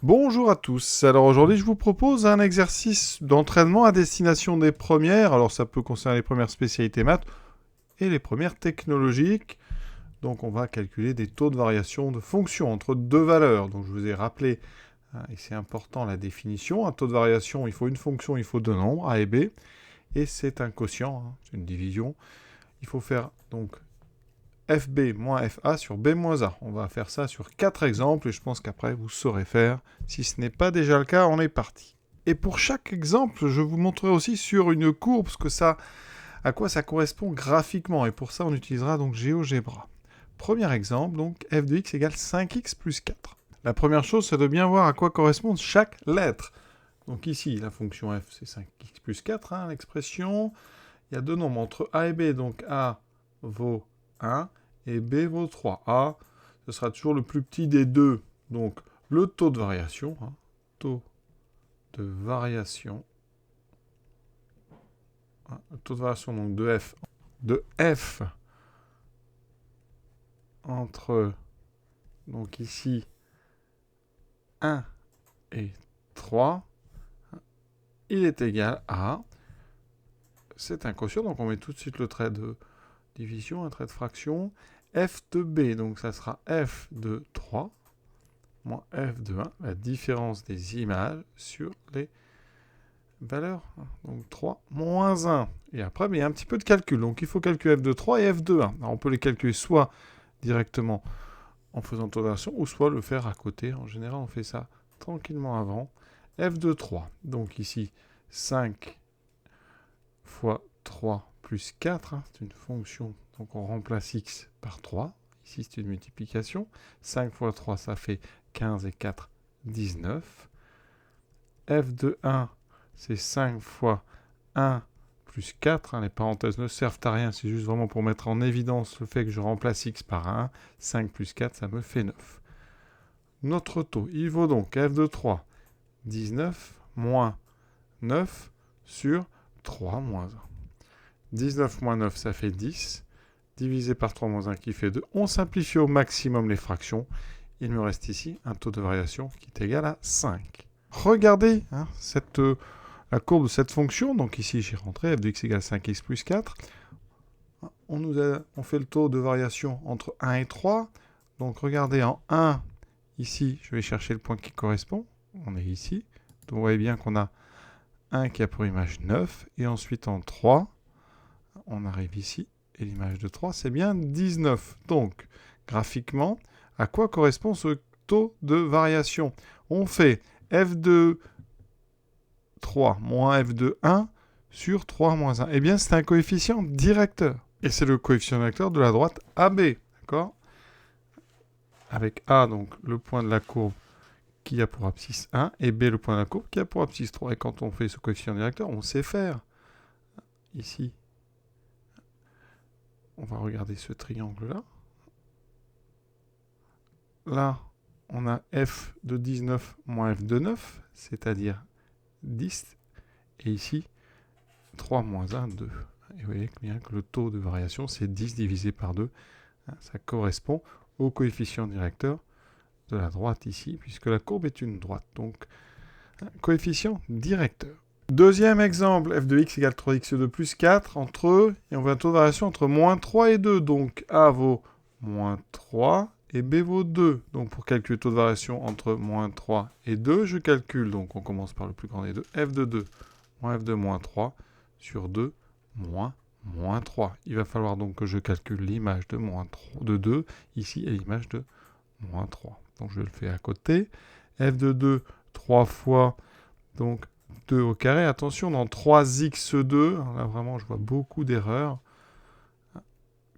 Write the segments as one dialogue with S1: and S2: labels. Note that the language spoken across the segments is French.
S1: Bonjour à tous. Alors aujourd'hui, je vous propose un exercice d'entraînement à destination des premières. Alors ça peut concerner les premières spécialités maths et les premières technologiques. Donc on va calculer des taux de variation de fonctions entre deux valeurs. Donc je vous ai rappelé, et c'est important la définition, un taux de variation, il faut une fonction, il faut deux nombres, a et b. Et c'est un quotient, c'est une division. Il faut faire donc FB moins FA sur B moins A. On va faire ça sur 4 exemples et je pense qu'après vous saurez faire. Si ce n'est pas déjà le cas, on est parti. Et pour chaque exemple, je vous montrerai aussi sur une courbe à quoi ça correspond graphiquement. Et pour ça, on utilisera donc GeoGebra. Premier exemple, donc f de x égale 5x plus 4. La première chose, c'est de bien voir à quoi correspond chaque lettre. Donc ici, la fonction f, c'est 5x plus 4, l'expression. Il y a deux nombres entre a et b, donc a vaut 1 et b vaut 3. A, ce sera toujours le plus petit des deux. Donc, le taux de variation, taux de variation, le taux de variation donc de f entre, donc ici, 1 et 3, il est égal à, c'est un quotient, donc on met tout de suite le trait de division, un trait de fraction, f de b, donc ça sera f de 3, moins f de 1, la différence des images sur les valeurs. Donc 3 moins 1. Et après, il y a un petit peu de calcul. Donc il faut calculer f de 3 et f de 1. Alors, on peut les calculer soit directement en faisant taux de variation, ou soit le faire à côté. En général, on fait ça tranquillement avant. f de 3. Donc ici, 5 fois 3 plus 4. C'est une fonction. Donc on remplace x par 3. Ici, c'est une multiplication. 5 fois 3, ça fait 15 et 4, 19. f de 1, c'est 5 fois 1 plus 4. Les parenthèses ne servent à rien, c'est juste vraiment pour mettre en évidence le fait que je remplace x par 1. 5 plus 4, ça me fait 9. Notre taux, il vaut donc f de 3, 19 moins 9 sur 3 moins 1. 19 moins 9, ça fait 10. Divisé par 3 moins 1 qui fait 2. On simplifie au maximum les fractions. Il me reste ici un taux de variation qui est égal à 5. Regardez la courbe de cette fonction. Donc ici, j'ai rentré f de x égale 5x plus 4. On fait le taux de variation entre 1 et 3. Donc regardez, en 1, ici, je vais chercher le point qui correspond. On est ici. Donc vous voyez bien qu'on a 1 qui a pour image 9. Et ensuite, en 3, on arrive ici. Et l'image de 3, c'est bien 19. Donc, graphiquement, à quoi correspond ce taux de variation? On fait f de 3 moins f de 1 sur 3 moins 1. Eh bien, c'est un coefficient directeur. Et c'est le coefficient directeur de la droite AB. D'accord? Avec A, donc le point de la courbe qui a pour abscisse 1, et B, le point de la courbe qui a pour abscisse 3. Et quand on fait ce coefficient directeur, on sait faire. Ici, on va regarder ce triangle-là. Là, on a f de 19 moins f de 9, c'est-à-dire 10. Et ici, 3 moins 1, 2. Et vous voyez bien que le taux de variation, c'est 10 divisé par 2. Ça correspond au coefficient directeur de la droite ici, puisque la courbe est une droite. Donc, coefficient directeur. Deuxième exemple, f de x égale 3x2 plus 4 entre eux, et on veut un taux de variation entre moins 3 et 2. Donc, a vaut moins 3 et b vaut 2. Donc, pour calculer le taux de variation entre moins 3 et 2, je calcule, donc on commence par le plus grand des deux, f de 2 moins f de moins 3 sur 2 moins 3. Il va falloir donc que je calcule l'image de, de 2 ici et l'image de moins 3. Donc, je le fais à côté. f de 2, 3 fois, donc 2 au carré. Attention, dans 3x2, là vraiment je vois beaucoup d'erreurs.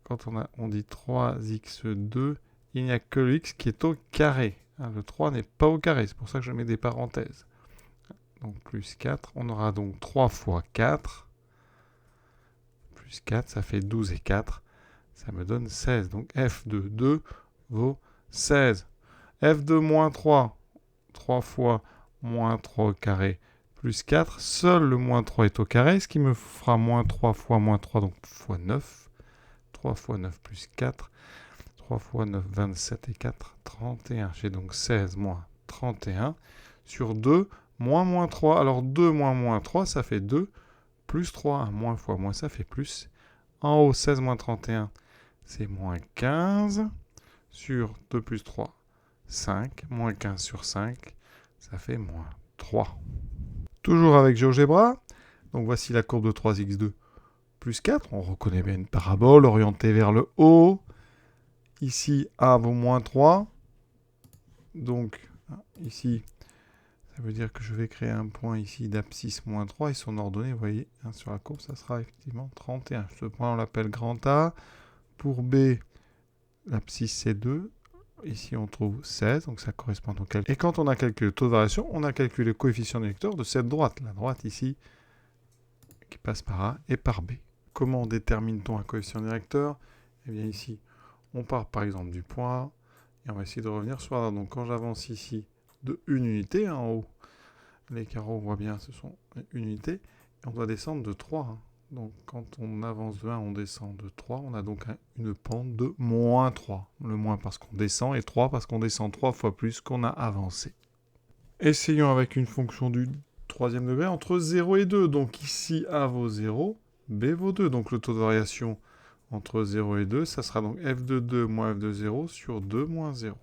S1: Quand on dit 3x2, il n'y a que le x qui est au carré. Le 3 n'est pas au carré, c'est pour ça que je mets des parenthèses. Donc plus 4, on aura donc 3 fois 4. Plus 4, ça fait 12 et 4. Ça me donne 16. Donc f de 2 vaut 16. f de moins 3, 3 fois moins 3 au carré, plus 4. Seul le moins 3 est au carré, ce qui me fera moins 3 fois moins 3, donc fois 9. 3 fois 9 plus 4. 3 fois 9, 27 et 4, 31. J'ai donc 16 moins 31 sur 2, moins 3. Alors 2 moins 3, ça fait 2, plus 3, moins fois moins, ça fait plus. En haut, 16 moins 31, c'est moins 15 sur 2 plus 3, 5. Moins 15 sur 5, ça fait moins 3. Toujours avec GeoGebra, donc voici la courbe de 3x2 plus 4. On reconnaît bien une parabole orientée vers le haut. Ici, A vaut moins 3. Donc, ici, ça veut dire que je vais créer un point ici d'abscisse moins 3. Et son ordonnée, vous voyez, sur la courbe, ça sera effectivement 31. Ce point, on l'appelle grand A. Pour B, l'abscisse c'est 2. Ici, on trouve 16, donc ça correspond au calcul. Et quand on a calculé le taux de variation, on a calculé le coefficient du vecteur de cette droite. La droite ici, qui passe par A et par B. Comment détermine-t-on un coefficient directeur? Eh bien ici, on part par exemple du point A, et on va essayer de revenir sur A. Donc quand j'avance ici de 1 unité, en haut, les carreaux, on voit bien, ce sont 1 unité, et on doit descendre de 3. Hein. Donc quand on avance de 1, on descend de 3, on a donc une pente de moins 3. Le moins parce qu'on descend, et 3 parce qu'on descend 3 fois plus qu'on a avancé. Essayons avec une fonction du troisième degré entre 0 et 2. Donc ici, A vaut 0, B vaut 2. Donc le taux de variation entre 0 et 2, ça sera donc f de 2 moins f de 0 sur 2 moins 0.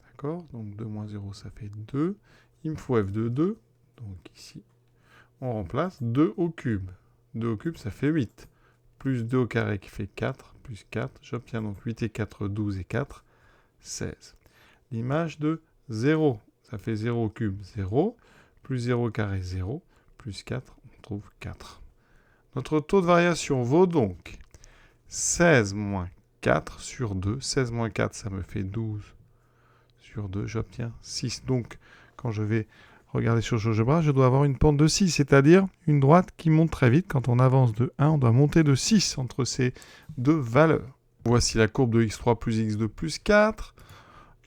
S1: D'accord? Donc 2 moins 0, ça fait 2. Il me faut f de 2. Donc ici, on remplace 2 au cube. 2 au cube, ça fait 8. Plus 2 au carré qui fait 4, plus 4. J'obtiens donc 8 et 4, 12 et 4, 16. L'image de 0, ça fait 0 au cube, 0. Plus 0 au carré, 0. Plus 4, on trouve 4. Notre taux de variation vaut donc 16 moins 4 sur 2. 16 moins 4, ça me fait 12 sur 2. J'obtiens 6. Donc, quand je vais regarder sur GeoGebra, je dois avoir une pente de 6, c'est-à-dire une droite qui monte très vite. Quand on avance de 1, on doit monter de 6 entre ces deux valeurs. Voici la courbe de x3 plus x2 plus 4.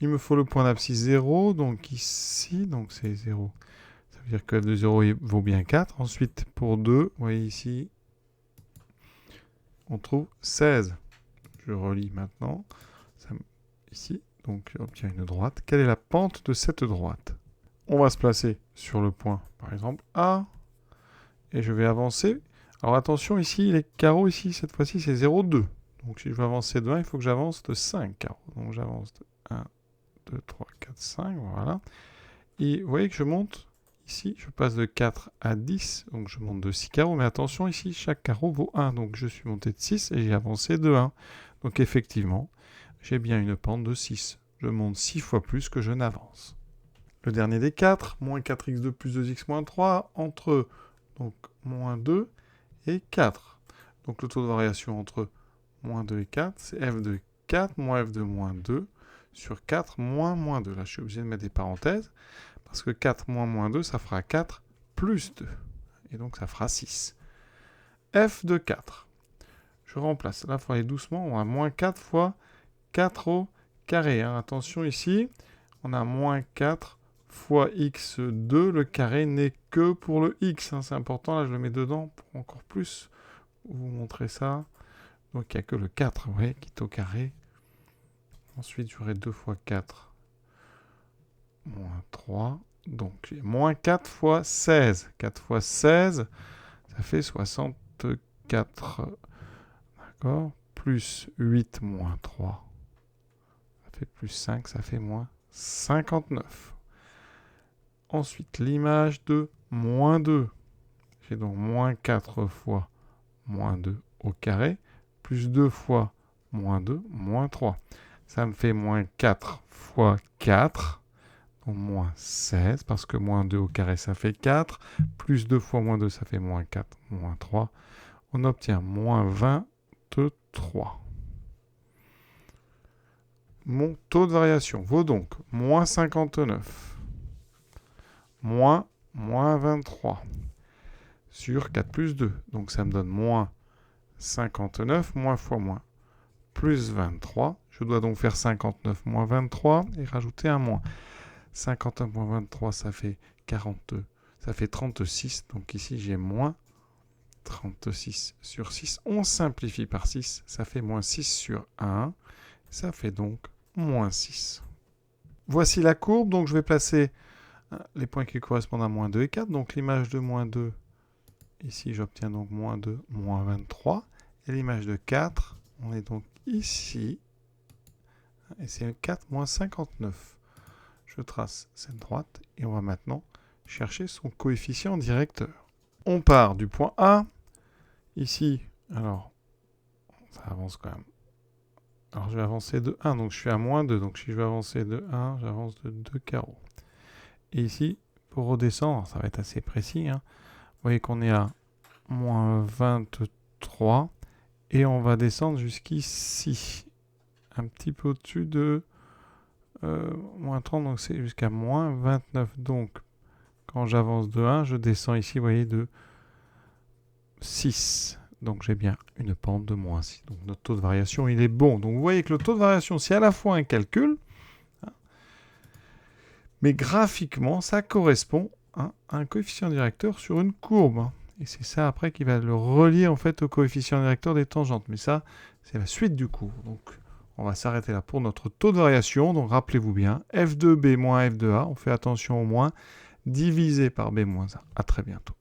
S1: Il me faut le point d'abscisse 0, donc ici, donc c'est 0. Ça veut dire que f de 0 vaut bien 4. Ensuite, pour 2, vous voyez ici, on trouve 16. Je relis maintenant. Ici, donc j'obtiens une droite. Quelle est la pente de cette droite? On va se placer sur le point, par exemple, A. Et je vais avancer. Alors attention, ici, les carreaux, ici, cette fois-ci, c'est 0, 2. Donc si je veux avancer de 1, il faut que j'avance de 5 carreaux. Donc j'avance de 1, 2, 3, 4, 5, voilà. Et vous voyez que je monte, ici, je passe de 4 à 10, donc je monte de 6 carreaux. Mais attention, ici, chaque carreau vaut 1. Donc je suis monté de 6 et j'ai avancé de 1. Donc effectivement, j'ai bien une pente de 6. Je monte 6 fois plus que je n'avance. Le dernier des 4, moins 4x2 plus 2x moins 3, entre donc, moins 2 et 4. Donc le taux de variation entre moins 2 et 4, c'est f de 4 moins f de moins 2 sur 4 moins 2. Là, je suis obligé de mettre des parenthèses, parce que 4 moins 2, ça fera 4 plus 2. Et donc, ça fera 6. F de 4. Je remplace. Là, il faut aller doucement. On a moins 4 fois 4 au carré. Hein. Attention ici, on a moins 4 fois x2. Le carré n'est que pour le x. Hein. C'est important. Là, je le mets dedans pour encore plus vous montrer ça. Donc, il n'y a que le 4, vous voyez, qui est au carré. Ensuite, j'aurai 2 fois 4, moins 3. Donc, j'ai moins 4 fois 16. 4 fois 16, ça fait 64. D'accord? Plus 8 moins 3. Ça fait plus 5, ça fait moins 59. Ensuite, l'image de moins 2. J'ai donc moins 4 fois moins 2 au carré, plus 2 fois moins 2, moins 3. Ça me fait moins 4 fois 4, donc moins 16, parce que moins 2 au carré, ça fait 4. Plus 2 fois moins 2, ça fait moins 4, moins 3. On obtient moins 23. Mon taux de variation vaut donc moins 59, moins 23, sur 4 plus 2. Donc ça me donne moins 59, moins fois moins, plus 23. Je dois donc faire 59 moins 23 et rajouter un moins. 59 moins 23, ça fait 42. Ça fait 36. Donc ici, j'ai moins 36 sur 6. On simplifie par 6. Ça fait moins 6 sur 1. Ça fait donc moins 6. voici la courbe. Donc, je vais placer les points qui correspondent à moins 2 et 4. Donc, l'image de moins 2, ici, j'obtiens donc moins 2, moins 23. Et l'image de 4, on est donc ici. Et c'est 4 moins 59. Je trace cette droite et on va maintenant chercher son coefficient directeur. On part du point A. Ici, alors, ça avance quand même. Alors, je vais avancer de 1, donc je suis à moins 2. Donc, si je veux avancer de 1, j'avance de 2 carreaux. Et ici, pour redescendre, ça va être assez précis. Vous voyez qu'on est à moins 23. Et on va descendre jusqu'ici. Un petit peu au-dessus de moins 30, donc c'est jusqu'à moins 29. Donc, quand j'avance de 1, je descends ici, vous voyez, de 6. Donc, j'ai bien une pente de moins 6. Donc, notre taux de variation, il est bon. Donc, vous voyez que le taux de variation, c'est à la fois un calcul, mais graphiquement, ça correspond à un coefficient directeur sur une courbe. Et c'est ça, après, qui va le relier, en fait, au coefficient directeur des tangentes. Mais ça, c'est la suite du cours. Donc, on va s'arrêter là pour notre taux de variation. Donc, rappelez-vous bien, f de b moins f de a, on fait attention au moins, divisé par b moins a. À très bientôt.